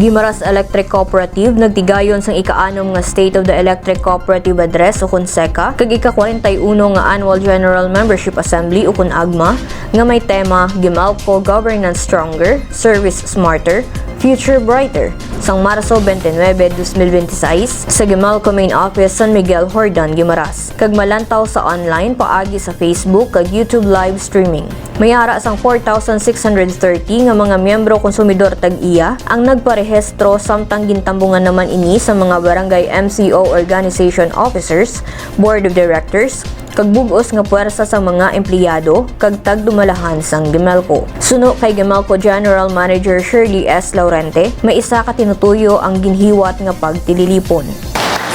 Guimaras Electric Cooperative nagtigayon sang ika-6 nga State of the Electric Cooperative Address o kun SECA kag ika-41 nga Annual General Membership Assembly o kun AGMA nga may tema GUIMELCO Governance Stronger, Service Smarter, Future Brighter sang Marso 29, 2026 sa GUIMELCO Main Office San Miguel, Hordan, Guimaras. Kag malantaw sa online paagi sa Facebook kag YouTube live streaming. Mayara sang 4,630 nga mga miyembro konsumidor tag-iya ang nagparehistro samtang gintambungan naman ini sa mga barangay MCO Organization Officers, Board of Directors, kag bugos nga puwersa sa mga empleyado kag tagdumalahan sang GUIMELCO. Suno kay GUIMELCO General Manager Shirley S. Laurente, may isa ka tinutuyo ang ginhiwat nga pagtililipon.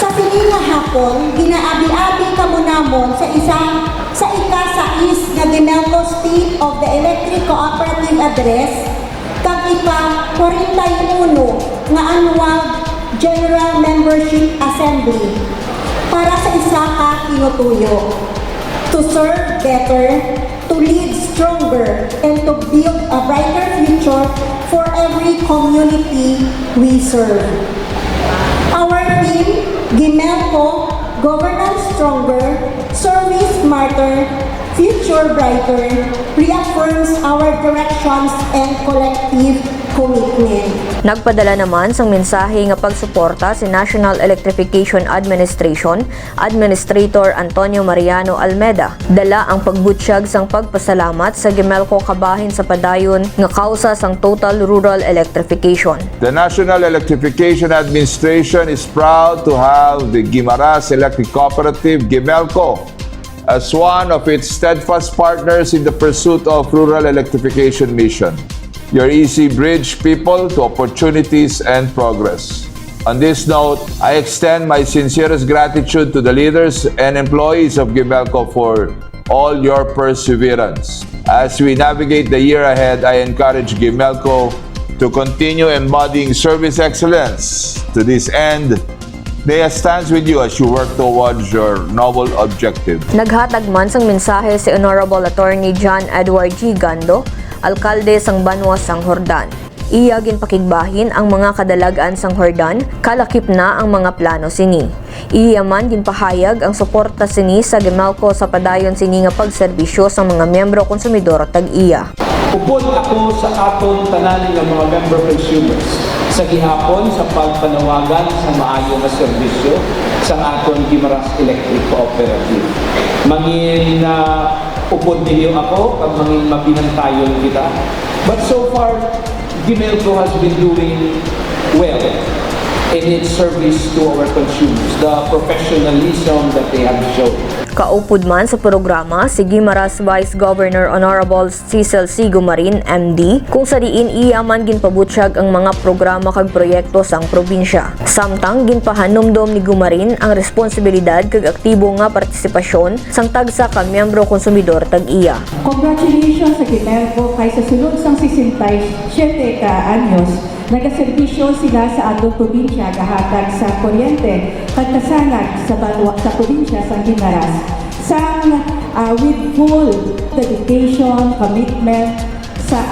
Sa sini nga hapon, ginaabi-abi kamo namon sa ika-6 nga GUIMELCO State of the Electric Cooperative Address kag ika-41 nga Annual General Membership Assembly para sa isa ka tinutuyo. To serve better, to lead stronger, and to build a brighter future for every community we serve. Our theme, GUIMELCO, Governance Stronger, Service Smarter, Future Brighter, reaffirms our directions and collective commitment. Nagpadala naman sang mensahe nga pagsuporta si National Electrification Administration Administrator Antonio Mariano Almeda. Dala ang pagbutsyag sang pagpasalamat sa GUIMELCO kabahin sa padayon nga kausa sang total rural electrification. The National Electrification Administration is proud to have the Guimaras Electric Cooperative GUIMELCO as one of its steadfast partners in the pursuit of rural electrification mission. Your easy bridge people to opportunities and progress. On this note, I extend my sincerest gratitude to the leaders and employees of GUIMELCO for all your perseverance. As we navigate the year ahead, I encourage GUIMELCO to continue embodying service excellence. To this end, NEA stands with you as you work towards your noble objective. Naghatag man sang mensahe si Honorable Attorney John Edward G. Gando, Alkalde sang Banwa sang Hordan. Iya ginpakigbahin ang mga kadalagan sang Hordan, kalakip na ang mga plano sini. Iya man ginpahayag ang suporta sini sa GUIMELCO sa padayon sini nga pagserbisyo sa mga miyembro konsumidor tag-iya. Upod ako sa aton tanan nga mga member consumers sa gihapon sa pagpanawagan sa maayo nga serbisyo sa aton Guimaras Electric Cooperative. Mangin na upod ninyo ako kag mangin mabinantayon kita. But so far, GUIMELCO has been doing well in its service to our consumers, the professionalism that they have shown. Kaupod man sa programa si Guimaras Vice Governor Honorable Cecil C. Gumarin, MD, kung sa diin iya man ginpabutsyag ang mga programa kag proyekto sang probinsya. Samtang ginpahanumdom ni Gumarin ang responsibilidad kag aktibo nga partisipasyon sang tagsa ka miyembro konsumidor tag-iya. Congratulations sa GUIMELCO kay sa sulod sang 67 ka anyos. Nagaserbisyo sila sa atong probinsya gahatag sa kuryente pagkasanag sa probinsya sa Guimaras with full dedication, commitment sa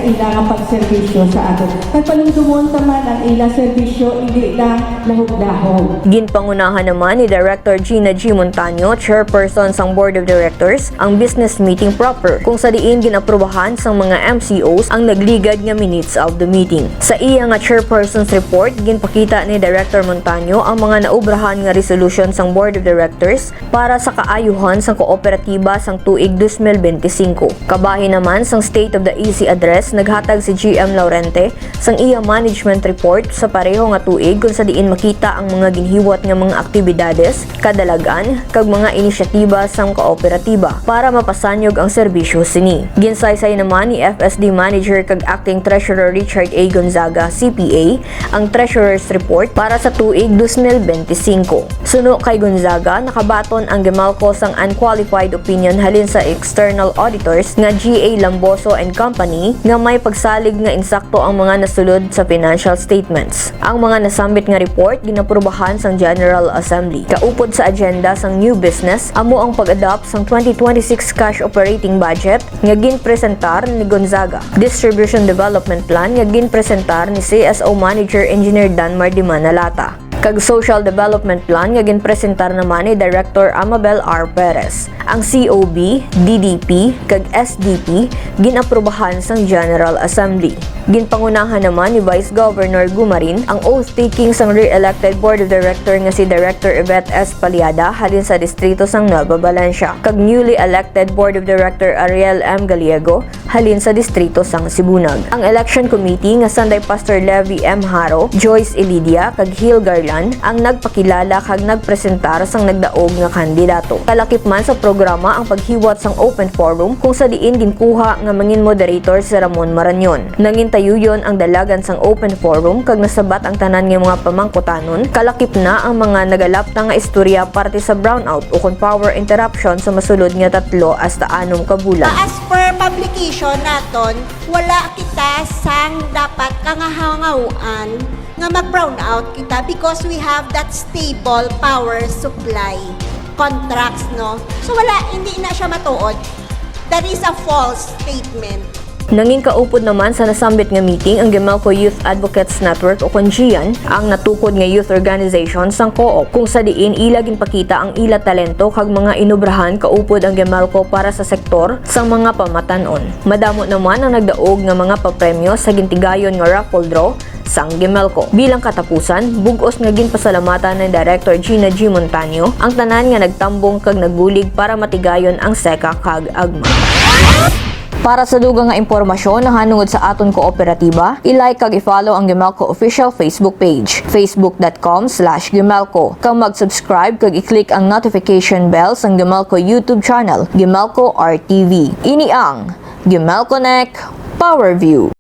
ilang pagserbisyo sa aton. Nagpanumdumon taman ang ilang serbisyo hindi lang lahog-lahog. Ginpangunahan naman ni Director Gina G. Montaño, Chairperson sang Board of Directors, ang business meeting proper, kung sa diin ginaprubahan sang mga MCOs ang nagligad nga minutes of the meeting. Sa iya nga Chairperson's report, ginpakita ni Director Montaño ang mga naubrahan nga resolution sang Board of Directors para sa kaayuhan sang kooperatiba sang tuig 2025. Kabahin naman sang State of the EC Address, naghatag si GM Laurente sang iya management report sa pareho nga tuig kung sa diin makita ang mga ginhiwat nga mga aktibidades, kadalagan, kag mga inisyatiba sang kooperatiba para mapasanyog ang serbisyo sini. Ginsaysay naman ni FSD Manager kag Acting Treasurer Richard A. Gonzaga, CPA, ang Treasurer's Report para sa tuig 2025. Suno kay Gonzaga, nakabaton ang GUIMELCO sang unqualified opinion halin sa external auditors nga GA Lamboso and Company company nga may pagsalig nga insakto ang mga nasulod sa financial statements. Ang mga nasambit nga report ginaprubahan sang General Assembly. Kaupod sa agenda sang new business amo ang pag-adopt sang 2026 cash operating budget nga ginpresentar ni Gonzaga. Distribution Development Plan nga ginpresentar ni CSO Manager Engineer Danmar Di Manalata. Kag Social Development Plan nga ginpresentar naman ni Director Amabel R. Perez. Ang COB, DDP, kag SDP ginaprubahan sang General Assembly. Ginpangunahan naman ni Vice Governor Gumarin ang oath-taking sang re-elected Board of Director nga si Director Yvette S. Paliada halin sa distrito sang Nueva Valencia. Kag newly elected Board of Director Ariel M. Gallego halin sa distrito sang Sibunag. Ang Election Committee nga sanday Pastor Levy M. Haro, Joyce Elidia, kag Hil Garland ang nagpakilala kag nagpresentar sang nagdaog nga kandidato. Kalakip man sa programa ang paghiwat sang open forum kung sa diin ginkuha nga mangin moderator si Ramon Marañon. Nangintayuyon ang dalagan sang open forum kag nasabat ang tanan nga mga pamangkutanon. Kalakip na ang mga nagalapta nga istorya parte sa brownout o kon power interruption sa masulod nga 3 hasta 6 ka bulan. As per publication naton, wala kita sang dapat kangahangauan nga mag-brown out kita because we have that stable power supply contracts, no? So wala, hindi na siya matuod. That is a false statement. Nanging kaupod naman sa nasambit nga meeting ang GUIMELCO Youth Advocates Network o GIAN, ang natukod nga youth organization sang co-op kung sa diin ila ginpakita ang ila talento kag mga inubrahan kaupod ang GUIMELCO para sa sektor sang mga pamatanon. Madamo naman ang nagdaog nga mga papremyo sa gintigayon nga raffle draw sang GUIMELCO. Bilang katapusan, bugos nga ginpasalamatan ni Director 𝗔𝗍𝗍𝗪 ang tanan nga nagtambong kag nagbulig para matigayon ang seka kag agma. Para sa dugang nga impormasyon na hanungod sa aton kooperatiba, i-like kag i-follow ang GUIMELCO official Facebook page, facebook.com/GUIMELCO. Kang mag-subscribe kag i-click ang notification bell sa GUIMELCO YouTube channel, GUIMELCO RTV. Ini ang GUIMELCO Neck Power View.